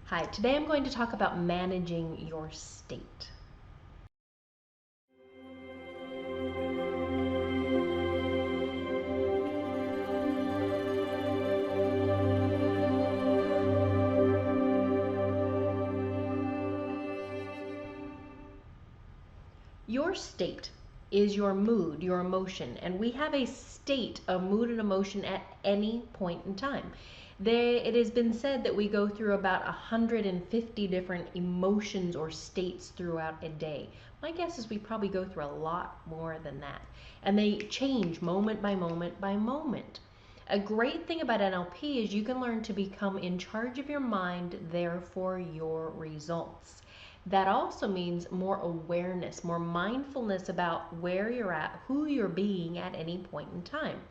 Hi, today I'm going to talk about managing your state. Your state is your mood, your emotion, and we have a state, a mood and emotion at any point in time. It has been said that we go through about 150 different emotions or states throughout a day. My guess is we probably go through a lot more than that. And they change moment by moment by moment. A great thing about NLP is you can learn to become in charge of your mind, therefore your results. That also means more awareness, more mindfulness about where you're at, who you're being at any point in time.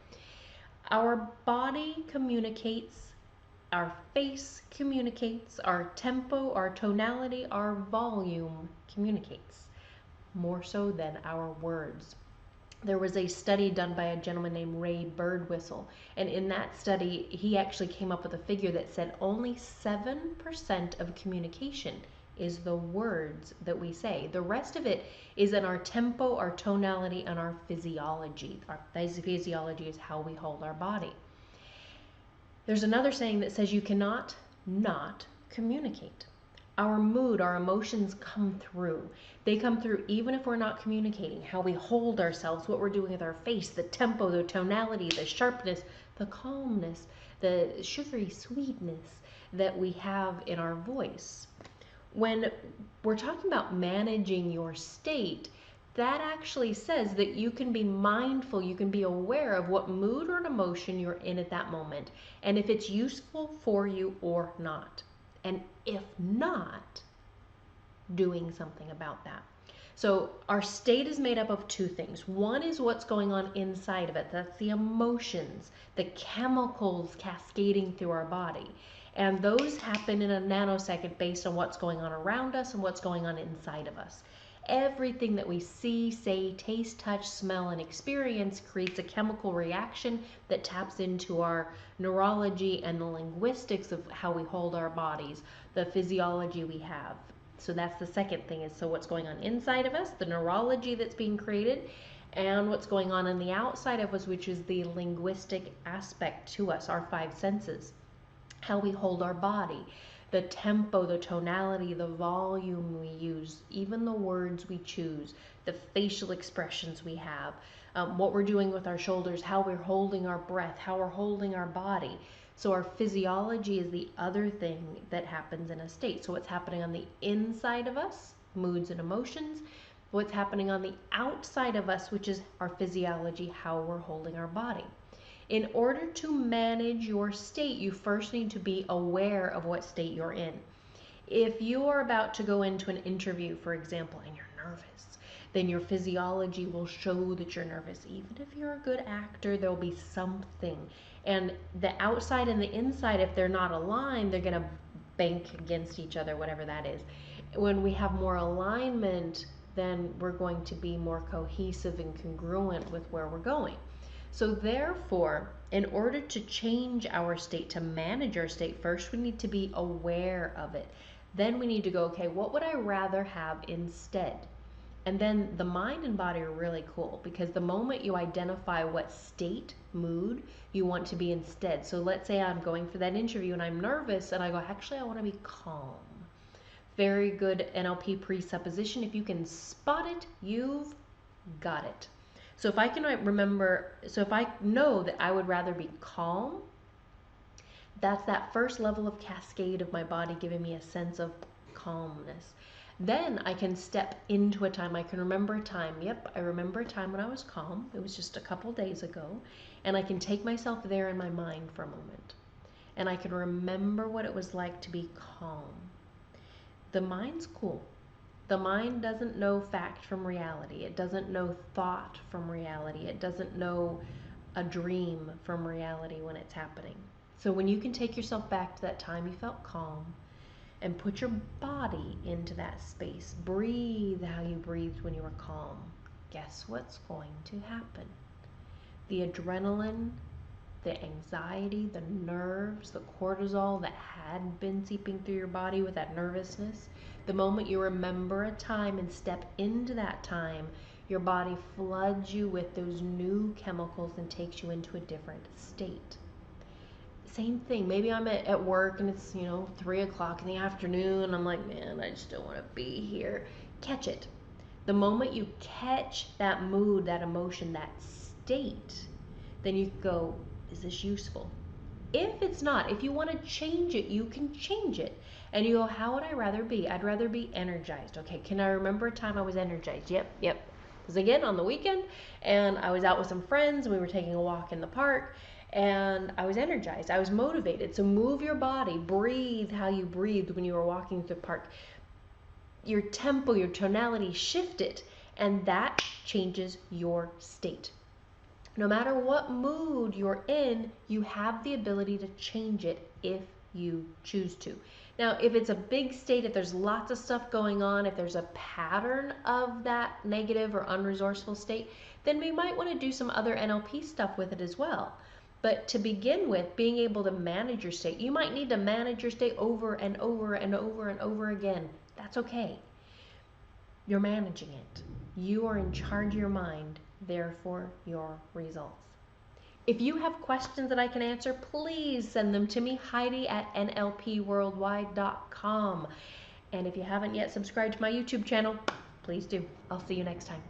Our body communicates, our face communicates, our tempo, our tonality, our volume communicates, more so than our words. There was a study done by a gentleman named Ray Birdwhistle, and in that study he actually came up with a figure that said only 7% of communication is the words that we say. The rest of it is in our tempo, our tonality, and our physiology. Our physiology is how we hold our body. There's another saying that says you cannot not communicate. Our mood, our emotions come through. They come through even if we're not communicating. How we hold ourselves, what we're doing with our face, the tempo, the tonality, the sharpness, the calmness, the sugary sweetness that we have in our voice. When we're talking about managing your state, that actually says that you can be mindful, you can be aware of what mood or emotion you're in at that moment, and if it's useful for you or not. And if not, doing something about that. So our state is made up of two things. One is what's going on inside of it. That's the emotions, the chemicals cascading through our body. And those happen in a nanosecond based on what's going on around us and what's going on inside of us. Everything that we see, say, taste, touch, smell, and experience creates a chemical reaction that taps into our neurology and the linguistics of how we hold our bodies, the physiology we have. So that's the second thing, is so what's going on inside of us, the neurology that's being created, and what's going on the outside of us, which is the linguistic aspect to us, our five senses. How we hold our body, the tempo, the tonality, the volume we use, even the words we choose, the facial expressions we have, what we're doing with our shoulders, how we're holding our breath, how we're holding our body. So our physiology is the other thing that happens in a state. So what's happening on the inside of us, moods and emotions, what's happening on the outside of us, which is our physiology, how we're holding our body. In order to manage your state, you first need to be aware of what state you're in. If you are about to go into an interview, for example, and you're nervous, then your physiology will show that you're nervous. Even if you're a good actor, there'll be something. And the outside and the inside, if they're not aligned, they're going to bank against each other, whatever that is. When we have more alignment, then we're going to be more cohesive and congruent with where we're going. So therefore, in order to change our state, to manage our state, first we need to be aware of it. Then we need to go, okay, what would I rather have instead? And then the mind and body are really cool, because the moment you identify what state, mood, you want to be instead. So let's say I'm going for that interview and I'm nervous and I go, actually, I want to be calm. Very good NLP presupposition. If you can spot it, you've got it. So if I can remember, so if I know that I would rather be calm, that's that first level of cascade of my body giving me a sense of calmness. Then I can step into a time. I can remember a time. Yep, I remember a time when I was calm. It was just a couple days ago. And I can take myself there in my mind for a moment. And I can remember what it was like to be calm. The mind's cool. The mind doesn't know fact from reality. It doesn't know thought from reality. It doesn't know a dream from reality when it's happening. So when you can take yourself back to that time you felt calm and put your body into that space, breathe how you breathed when you were calm, guess what's going to happen? The adrenaline the anxiety, the nerves, the cortisol that had been seeping through your body with that nervousness. The moment you remember a time and step into that time, your body floods you with those new chemicals and takes you into a different state. Same thing. Maybe I'm at work and it's, 3 o'clock in the afternoon. I'm like, man, I just don't want to be here. Catch it. The moment you catch that mood, that emotion, that state, then you go, is this useful? If it's not, if you want to change it, you can change it. And you go, how would I rather be? I'd rather be energized. Okay, can I remember a time I was energized? Yep. It was again on the weekend, and I was out with some friends, and we were taking a walk in the park, and I was energized. I was motivated. So move your body, breathe how you breathed when you were walking through the park. Your tempo, your tonality shifted, and that changes your state. No matter what mood you're in, you have the ability to change it if you choose to. Now, if it's a big state, if there's lots of stuff going on, if there's a pattern of that negative or unresourceful state, then we might want to do some other NLP stuff with it as well. But to begin with, being able to manage your state, you might need to manage your state over and over and over and over again. That's okay. You're managing it. You are in charge of your mind, therefore your results. If you have questions that I can answer, please send them to me, Heidi at NLPworldwide.com. And if you haven't yet subscribed to my YouTube channel, please do. I'll see you next time.